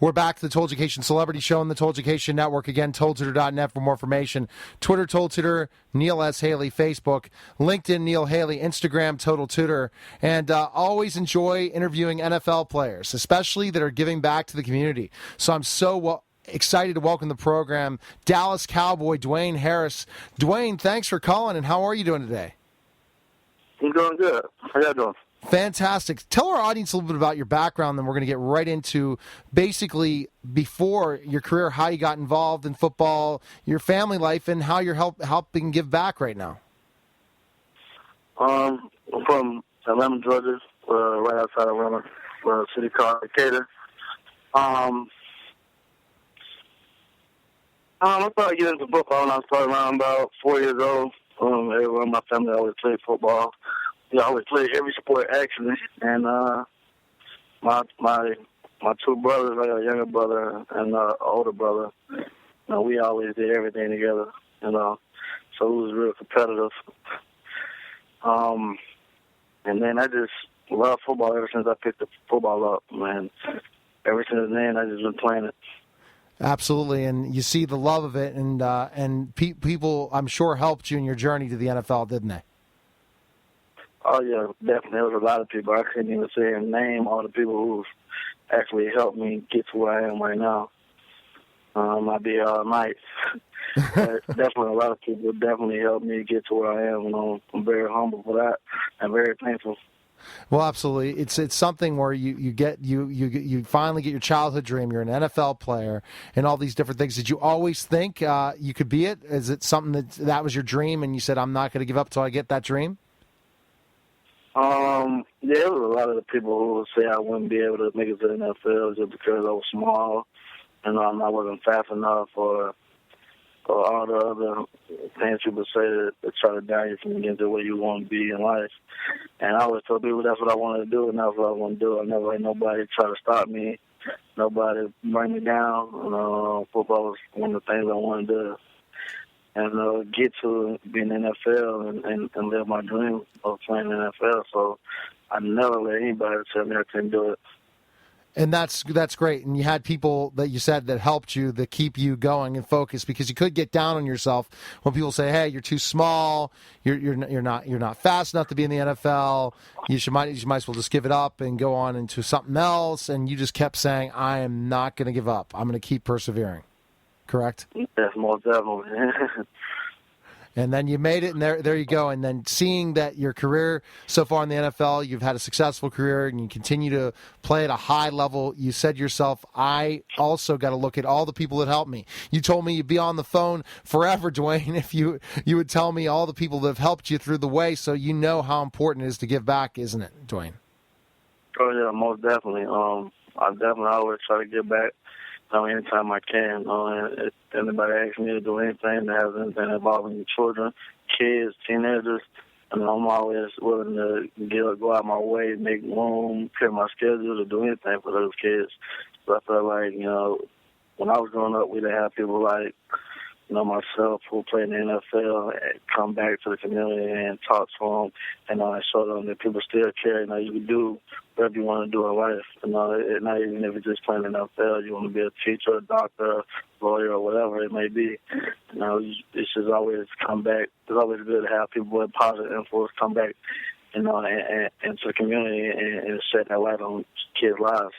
We're back to the Total Education Celebrity Show on the Total Education Network. Again, TotalTutor.net for more information. Twitter, Total Tutor, Neil S. Haley, Facebook, LinkedIn, Neil Haley, Instagram, Total Tutor. And always enjoy interviewing NFL players, especially that are giving back to the community. So I'm so excited to welcome the program Dallas Cowboy Dwayne Harris. Dwayne, thanks for calling, and how are you doing today? I'm doing good. How y'all doing? Fantastic. Tell our audience a little bit about your background, then we're going to get right into basically before your career, how you got involved in football, your family life, and how you're helping give back right now. I'm from Atlanta, Georgia, right outside of Atlanta, a city called Decatur. I started getting into football when I started around about 4 years old. Everyone in my family always played football. I always played every sport, actually. And my two brothers, I got a younger brother and an older brother. We always did everything together, so it was real competitive. And then I just love football ever since I picked the football up, man. Ever since then, I just been playing it. Absolutely, and you see the love of it, and people, I'm sure, helped you in your journey to the NFL, didn't they? Oh, yeah, definitely. There was a lot of people. I couldn't even say and name all the people who've actually helped me get to where I am right now. I'd be here all night. But definitely a lot of people definitely helped me get to where I am. I'm very humble for that and very thankful. Well, absolutely. It's something where you finally get your childhood dream. You're an NFL player and all these different things. Did you always think you could be it? Is it something that was your dream and you said, I'm not going to give up until I get that dream? Yeah, there was a lot of the people who would say I wouldn't be able to make it to the NFL just because I was small and I wasn't fast enough or all the other things people say that try to down you from getting to where you want to be in life. And I always told people that's what I wanted to do, and that's what I want to do. I never had nobody try to stop me, nobody bring me down. Football was one of the things I wanted to do. And get to be in the NFL and live my dream of playing in the NFL. So I never let anybody tell me I couldn't do it. And that's great. And you had people that you said that helped you, that keep you going and focused, because you could get down on yourself when people say, "Hey, you're too small. You're not fast enough to be in the NFL. You might as well just give it up and go on into something else." And you just kept saying, "I am not going to give up. I'm going to keep persevering." Correct? Yes, most definitely. And then you made it, and there you go. And then seeing that your career so far in the NFL, you've had a successful career, and you continue to play at a high level, you said to yourself, I also got to look at all the people that helped me. You told me you'd be on the phone forever, Dwayne, if you would tell me all the people that have helped you through the way, so you know how important it is to give back, isn't it, Dwayne? Oh, yeah, most definitely. I definitely always try to give back. Anytime I can. If anybody asks me to do anything that has anything involving children, kids, teenagers, I'm always willing to go out my way, make room, clear my schedule to do anything for those kids. So I feel like, when I was growing up, we didn't have people like, myself who played in the NFL come back to the community and talk to them and show them that people still care. You can do whatever you want to do in life. Not even if it's just playing in the NFL, you want to be a teacher, a doctor, lawyer, or whatever it may be. It should always come back. It's always good to have people with positive influence come back, and into the community and shed that light on kids' lives.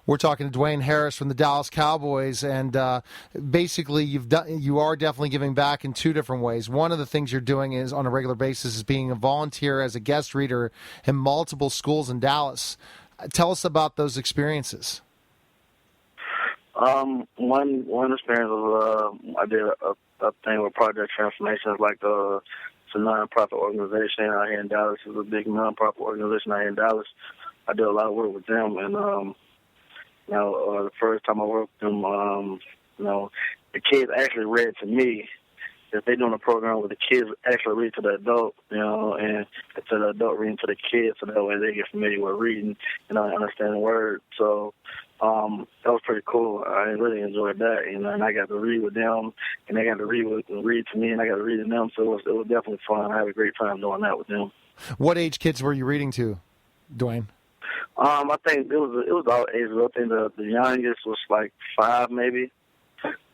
We're talking to Dwayne Harris from the Dallas Cowboys, and basically you are definitely giving back in two different ways. One of the things you're doing is on a regular basis is being a volunteer as a guest reader in multiple schools in Dallas. Tell us about those experiences. One experience was I did a thing with Project Transformation. It's like it's a nonprofit organization out here in Dallas. It's a big nonprofit organization out here in Dallas. I did a lot of work with them, and the first time I worked with them, the kids actually read to me. If they're doing a program where the kids actually read to the adult, and to the adult reading to the kids, so that way they get familiar with reading and understanding words. So that was pretty cool. I really enjoyed that, and I got to read with them, and they got to read to me, and I got to read to them. So it was definitely fun. I had a great time doing that with them. What age kids were you reading to, Dwayne? I think it was all age group. I think the youngest was like 5 maybe,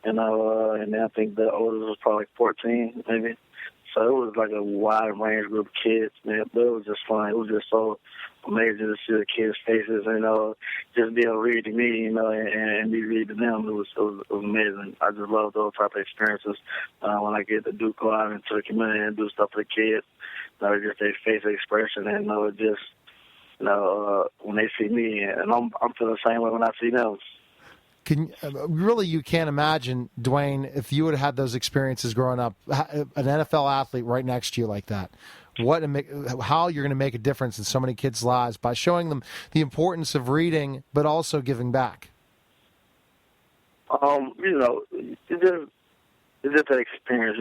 and then I think the oldest was probably like 14 maybe. So it was like a wide range group of kids, man. But it was just fun. It was just so amazing to see the kids' faces, just be able to read to me, and be read to them. It was amazing. I just love those type of experiences when I get to go out into the community and do stuff for the kids. Just their face expression, and just when they see me, and I'm feeling the same way when I see them. You can't imagine, Dwayne, if you would have had those experiences growing up, an NFL athlete right next to you like that. How you're going to make a difference in so many kids' lives by showing them the importance of reading, but also giving back. It's just an experience.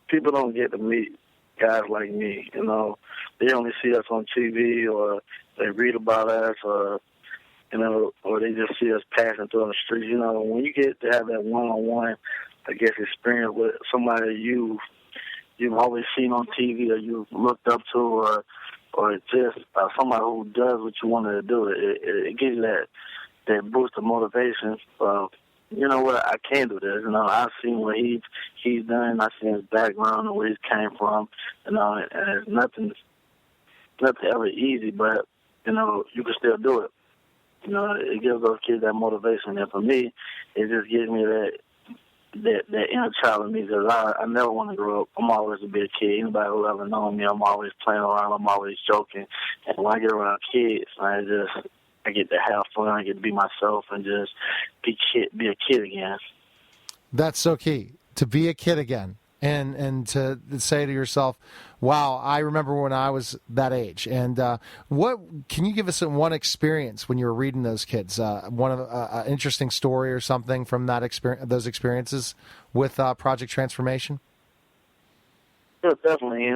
People don't get to meet guys like me. They only see us on TV, or they read about us, or they just see us passing through on the streets. When you get to have that one-on-one, experience with somebody you've always seen on TV, or you've looked up to, or just somebody who does what you wanted to do, it gives you that boost of motivation. You know what, I can do this. I've seen what he's done. I've seen his background and where he came from. And it's nothing ever easy, but you can still do it. It gives those kids that motivation. And for me, it just gives me that inner child in me, because I never want to grow up. I'm always a big kid. Anybody who ever known me, I'm always playing around. I'm always joking. And when I get around kids, I get to have fun. I get to be myself and just be a kid again. That's so key, to be a kid again. And to say to yourself, wow, I remember when I was that age. And what can you give us one experience when you were reading those kids? One of an interesting story or something from that those experiences with Project Transformation? Yeah, definitely.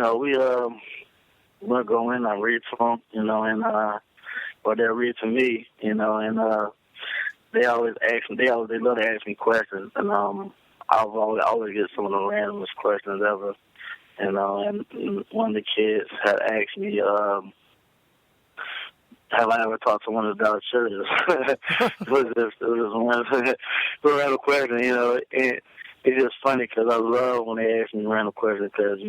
We'll go in and read to them, or they'll read to me, and they always ask me. They love to ask me questions, and I always get some of the randomest questions ever. And one of the kids had asked me, have I ever talked to one of the Dallas churches? It was one random question, and it's just funny because I love when they ask me random questions, because,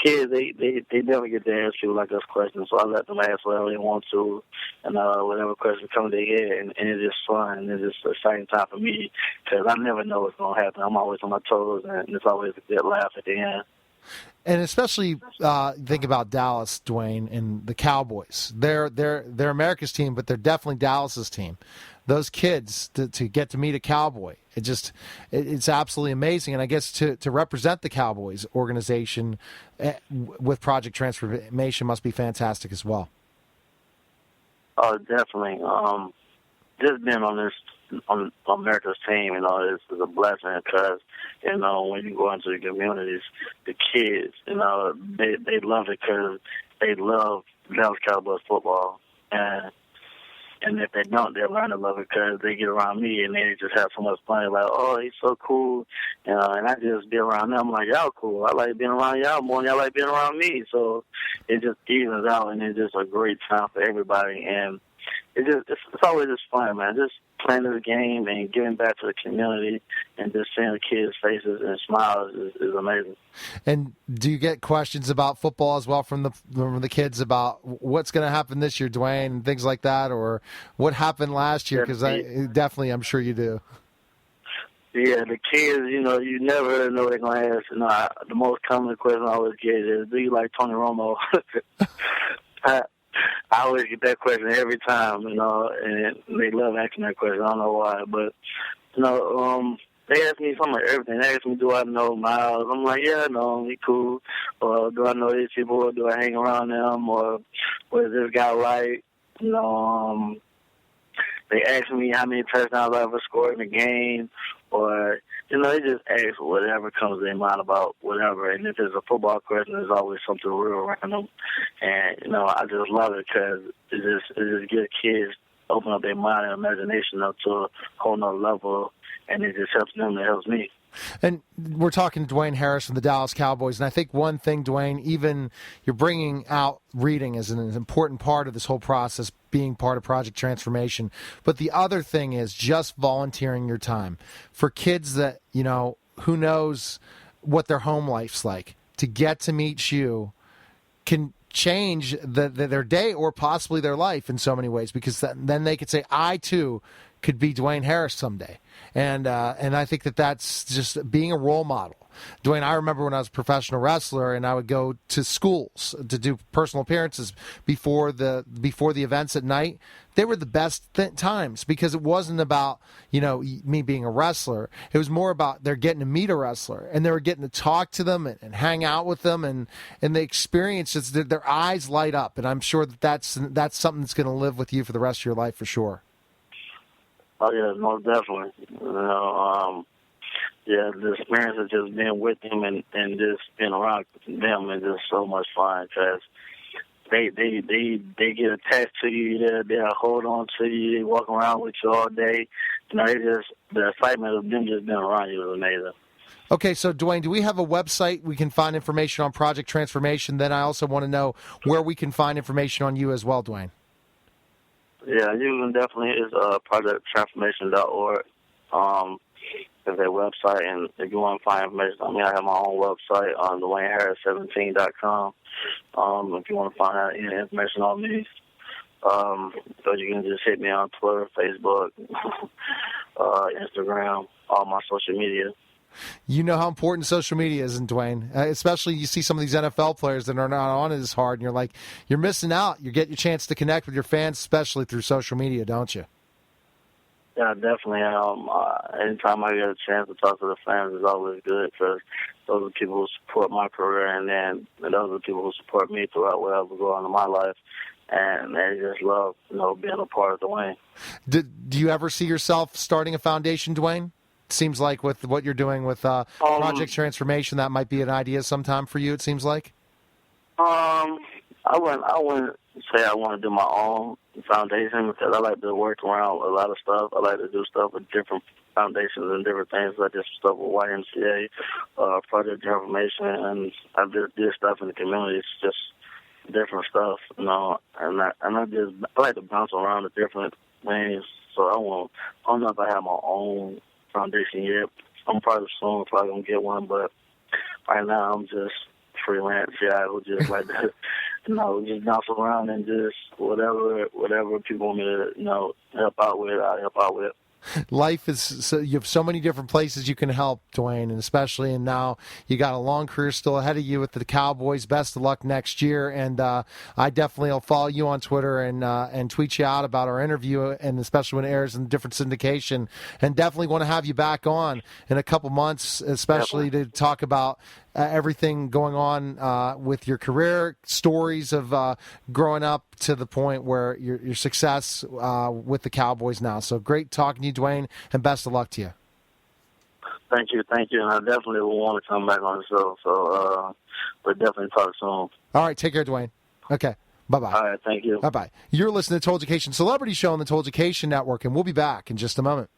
kids, they never get to ask people like us questions, so I let them ask whatever they want to, and whatever questions come to their head, and it's just fun, and it's just an exciting time for me, because I never know what's going to happen. I'm always on my toes, and it's always a good laugh at the end. And especially think about Dallas, Dwayne, and the Cowboys. They're America's team, but they're definitely Dallas's team. Those kids to get to meet a Cowboy, it's absolutely amazing. And I guess to represent the Cowboys organization with Project Transformation must be fantastic as well. Oh, definitely. Just being on America's team, is a blessing, because, when you go into the communities, the kids, they love it, because they love Dallas Cowboys football. And if they don't, they'll learn to love it, because they get around me and they just have so much fun. Like, oh, he's so cool. And I just be around them. I'm like, y'all cool. I like being around y'all more than y'all like being around me. So it just evens out, and it's just a great time for everybody. And it's always just fun, man. Just playing this game and giving back to the community, and just seeing the kids' faces and smiles is amazing. And do you get questions about football as well from the kids about what's going to happen this year, Dwayne, and things like that, or what happened last year? Because I'm sure you do. Yeah, the kids, you never really know what they're going to ask. The most common question I always get is, do you like Tony Romo? I always get that question every time, and they love asking that question. I don't know why, but, they ask me something like everything. They ask me, do I know Miles? I'm like, yeah, I know him. He cool. Or do I know these people? Or do I hang around them? Or what is this guy like? They ask me how many touchdowns I ever scored in a game. Or, they just ask whatever comes to their mind about whatever. And if it's a football question, there's always something real random. And, I just love it, because it just gives kids open up their mind and imagination up to a whole nother level, and it just helps them. It helps me. And we're talking to Dwayne Harris from the Dallas Cowboys, and I think one thing, Dwayne, even you're bringing out reading as an important part of this whole process, being part of Project Transformation. But the other thing is just volunteering your time for kids that, who knows what their home life's like. To get to meet you can change their day or possibly their life in so many ways, because then they could say, I too could be Dwayne Harris someday. And I think that's just being a role model. Dwayne, I remember when I was a professional wrestler and I would go to schools to do personal appearances before the events at night. They were the best times, because it wasn't about, me being a wrestler. It was more about they're getting to meet a wrestler and they were getting to talk to them and hang out with them, and the experience, their eyes light up. And I'm sure that's something that's going to live with you for the rest of your life for sure. Oh, yeah, most definitely. The experience of just being with them and just being around them is just so much fun, because they get attached to you. They hold on to you. They walk around with you all day. The excitement of them just being around you is amazing. Okay, so Dwayne, do we have a website we can find information on Project Transformation? Then I also want to know where we can find information on you as well, Dwayne. Yeah, you can definitely, it's projecttransformation.org. Is their website, and if you want to find information on me, I have my own website on DwayneHarris17.com. If you want to find out any information on me, so you can just hit me on Twitter, Facebook, Instagram, all my social media. You know how important social media is, Dwayne. Especially you see some of these NFL players that are not on it as hard, and you're like, you're missing out. You get your chance to connect with your fans, especially through social media, don't you? Yeah, definitely. Anytime I get a chance to talk to the fans, it's always good, because those are people who support my career, and then those are people who support me throughout whatever goes on in my life. And they just love, being a part of Dwayne. Do you ever see yourself starting a foundation, Dwayne? It seems like with what you're doing with Project Transformation, that might be an idea sometime for you, it seems like. I wouldn't say I want to do my own foundation, because I like to work around a lot of stuff. I like to do stuff with different foundations and different things, like this stuff with YMCA, Project Transformation, and I just did stuff in the community. It's just different stuff, and I like to bounce around the different things. So I don't know if I have my own foundation yet. I'm probably soon probably gonna get one, but right now I'm just freelance guy who just like to, just bounce around and just whatever people want me to, help out with, I help out with. Life is so, you have so many different places you can help, Dwayne, and especially, and now you got a long career still ahead of you with the Cowboys. Best of luck next year, and I definitely will follow you on Twitter and tweet you out about our interview, and especially when it airs in different syndication, and definitely want to have you back on in a couple months, especially to talk about everything going on with your career, stories of growing up to the point where your success with the Cowboys now. So great talking to you, Dwayne, and best of luck to you. Thank you, and I definitely will want to come back on the show, so we'll definitely talk soon. All right, take care, Dwayne. Okay, bye-bye. All right, thank you. Bye-bye. You're listening to Total Education Celebrity Show on the Total Education Network, and we'll be back in just a moment.